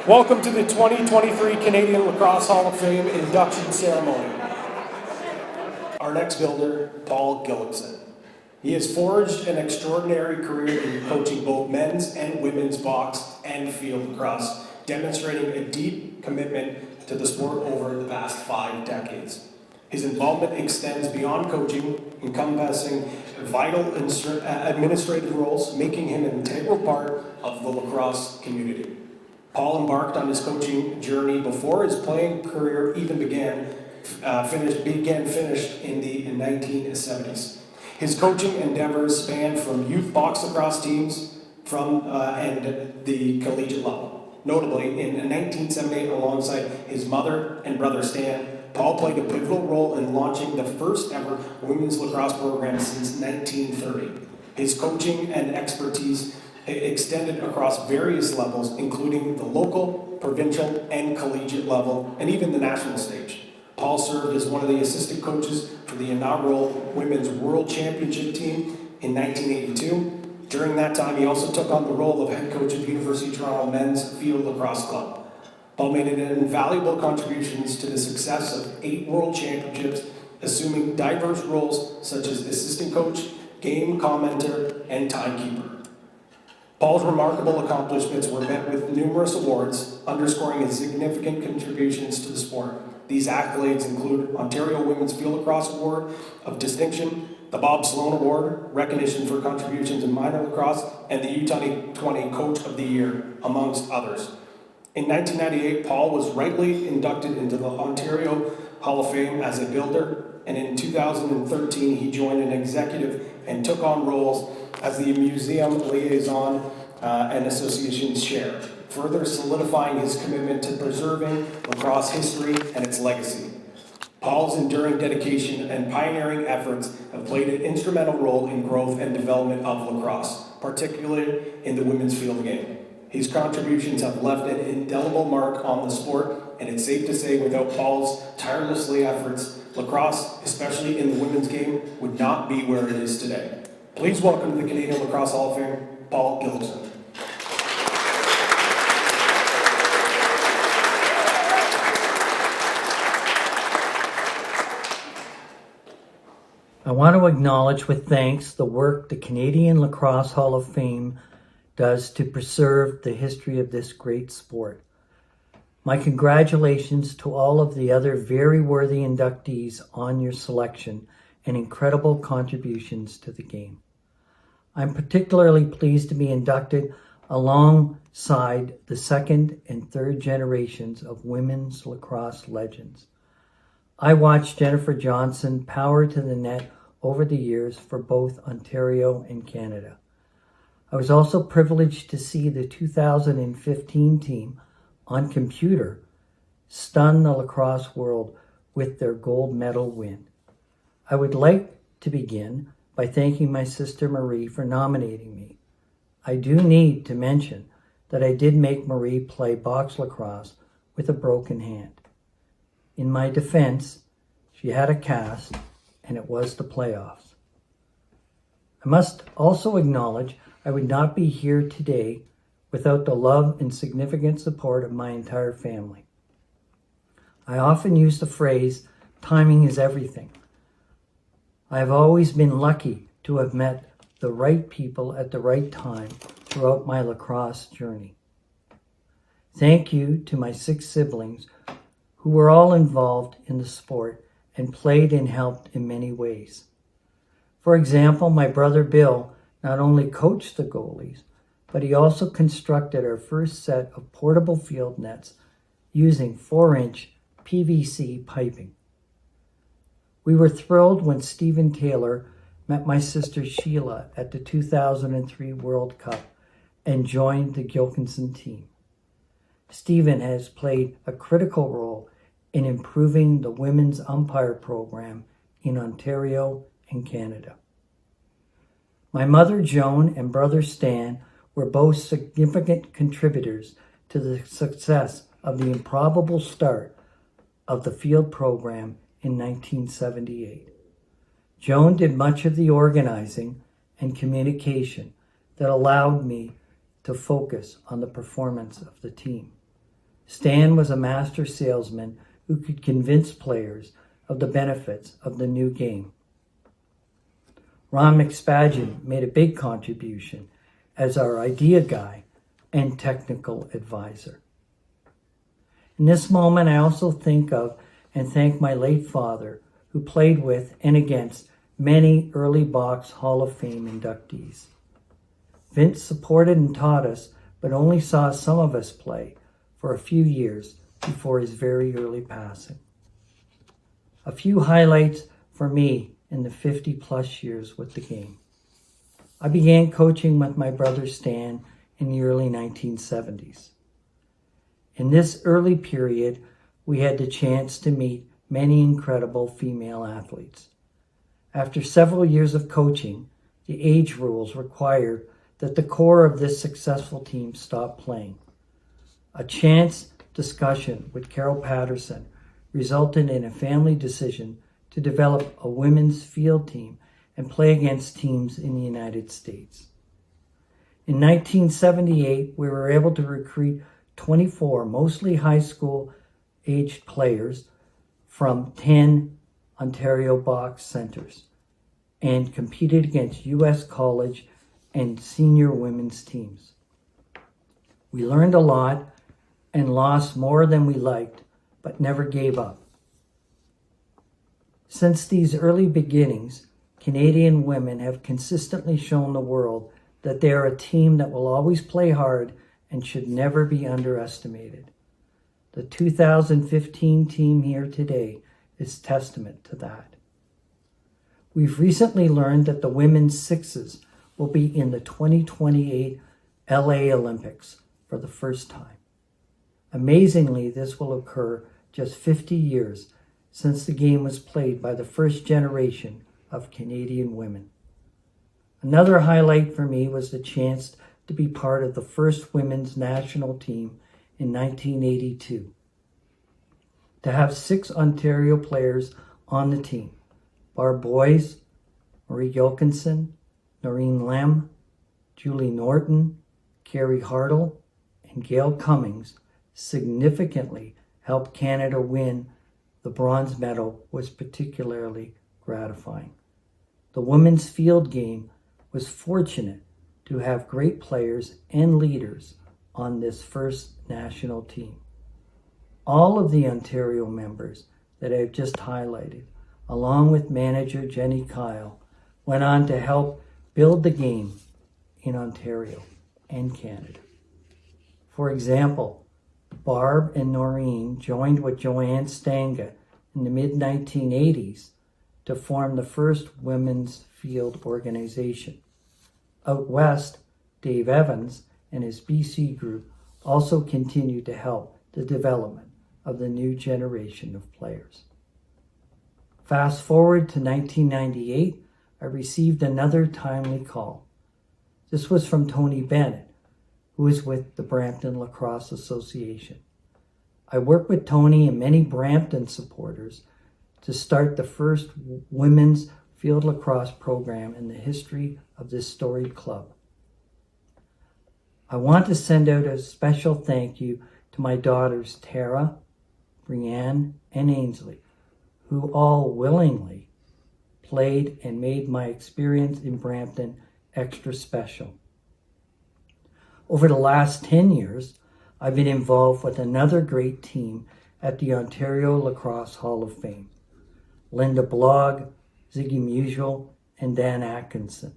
Welcome to the 2023 Canadian Lacrosse Hall of Fame induction ceremony. Our next builder, Paul Gilkinson. He has forged an extraordinary career in coaching both men's and women's box and field lacrosse, demonstrating a deep commitment to the sport over the past 5 decades. His involvement extends beyond coaching, encompassing vital administrative roles, making him an integral part of the lacrosse community. Paul embarked on his coaching journey before his playing career even finished in the 1970s. His coaching endeavors spanned from youth box lacrosse teams and the collegiate level. Notably, in 1978, alongside his mother and brother Stan, Paul played a pivotal role in launching the first ever women's lacrosse program since 1930. His coaching and expertise extended across various levels, including the local, provincial, and collegiate level, and even the national stage. Paul served as one of the assistant coaches for the inaugural Women's World Championship team in 1982. During that time, he also took on the role of head coach of University of Toronto Men's Field Lacrosse Club. Paul made invaluable contributions to the success of 8 World Championships, assuming diverse roles such as assistant coach, game commentator, and timekeeper. Paul's remarkable accomplishments were met with numerous awards, underscoring his significant contributions to the sport. These accolades include Ontario Women's Field Lacrosse Award of Distinction, the Bob Sloan Award, recognition for contributions in minor lacrosse, and the U20 Coach of the Year, amongst others. In 1998, Paul was rightly inducted into the Ontario Hall of Fame as a builder, and in 2013 he joined an executive and took on roles as the museum liaison and association's chair, further solidifying his commitment to preserving lacrosse history and its legacy. Paul's enduring dedication and pioneering efforts have played an instrumental role in growth and development of lacrosse, particularly in the women's field game. His contributions have left an indelible mark on the sport, and it's safe to say without Paul's tirelessly efforts, lacrosse, especially in the women's game, would not be where it is today. Please welcome to the Canadian Lacrosse Hall of Fame, Paul Gilkinson. I want to acknowledge with thanks the work the Canadian Lacrosse Hall of Fame does to preserve the history of this great sport. My congratulations to all of the other very worthy inductees on your selection and incredible contributions to the game. I'm particularly pleased to be inducted alongside the second and third generations of women's lacrosse legends. I watched Jennifer Johnson power to the net over the years for both Ontario and Canada. I was also privileged to see the 2015 team on computer stun the lacrosse world with their gold medal win. I would like to begin by thanking my sister Marie for nominating me. I do need to mention that I did make Marie play box lacrosse with a broken hand. In my defense, she had a cast, and it was the playoffs. I must also acknowledge I would not be here today without the love and significant support of my entire family. I often use the phrase, timing is everything. I have always been lucky to have met the right people at the right time throughout my lacrosse journey. Thank you to my 6 siblings who were all involved in the sport and played and helped in many ways. For example, my brother Bill not only coached the goalies, but he also constructed our first set of portable field nets using 4-inch PVC piping. We were thrilled when Stephen Taylor met my sister Sheila at the 2003 World Cup and joined the Gilkinson team. Stephen has played a critical role in improving the women's umpire program in Ontario and Canada. My mother Joan and brother Stan were both significant contributors to the success of the improbable start of the field program in 1978. Joan did much of the organizing and communication that allowed me to focus on the performance of the team. Stan was a master salesman who could convince players of the benefits of the new game. Ron McSpadgen made a big contribution as our idea guy and technical advisor. In this moment, I also think of and thank my late father, who played with and against many early box Hall of Fame inductees. Vince supported and taught us, but only saw some of us play for a few years before his very early passing. A few highlights for me in the 50 plus years with the game. I began coaching with my brother Stan in the early 1970s. In this early period, we had the chance to meet many incredible female athletes. After several years of coaching, the age rules required that the core of this successful team stop playing. A chance discussion with Carol Patterson resulted in a family decision to develop a women's field team and play against teams in the United States. In 1978, we were able to recruit 24 mostly high school aged players from 10 Ontario box centers and competed against U.S. college and senior women's teams. We learned a lot and lost more than we liked, but never gave up. Since these early beginnings, Canadian women have consistently shown the world that they are a team that will always play hard and should never be underestimated. The 2015 team here today is testament to that. We've recently learned that the women's sixes will be in the 2028 LA Olympics for the first time. Amazingly, this will occur just 50 years since the game was played by the first generation of Canadian women. Another highlight for me was the chance to be part of the first women's national team in 1982. To have 6 Ontario players on the team: Barb Boyes, Marie Gilkinson, Noreen Lem, Julie Norton, Carrie Hartle, and Gail Cummings, significantly helped Canada win the bronze medal was particularly gratifying. The women's field game was fortunate to have great players and leaders on this first national team. All of the Ontario members that I've just highlighted, along with manager Jenny Kyle, went on to help build the game in Ontario and Canada. For example, Barb and Noreen joined with Joanne Stanga in the mid-1980s to form the first women's field organization. Out west, Dave Evans and his BC group also continued to help the development of the new generation of players. Fast forward to 1998, I received another timely call. This was from Tony Bennett, who is with the Brampton Lacrosse Association. I worked with Tony and many Brampton supporters to start the first women's field lacrosse program in the history of this storied club. I want to send out a special thank you to my daughters Tara, Brianne, and Ainsley, who all willingly played and made my experience in Brampton extra special. Over the last 10 years, I've been involved with another great team at the Ontario Lacrosse Hall of Fame: Linda Blogg, Ziggy Musial, and Dan Atkinson.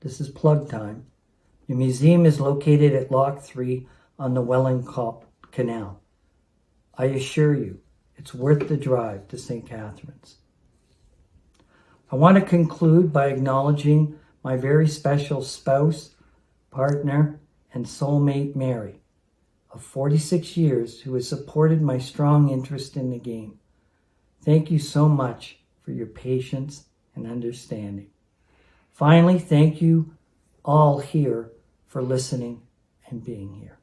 This is plug time. The museum is located at Lock 3 on the Welland Canal. I assure you, it's worth the drive to St. Catharines. I want to conclude by acknowledging my very special spouse, partner, and soulmate, Mary, of 46 years, who has supported my strong interest in the game. Thank you so much for your patience and understanding. Finally, thank you all here for listening and being here.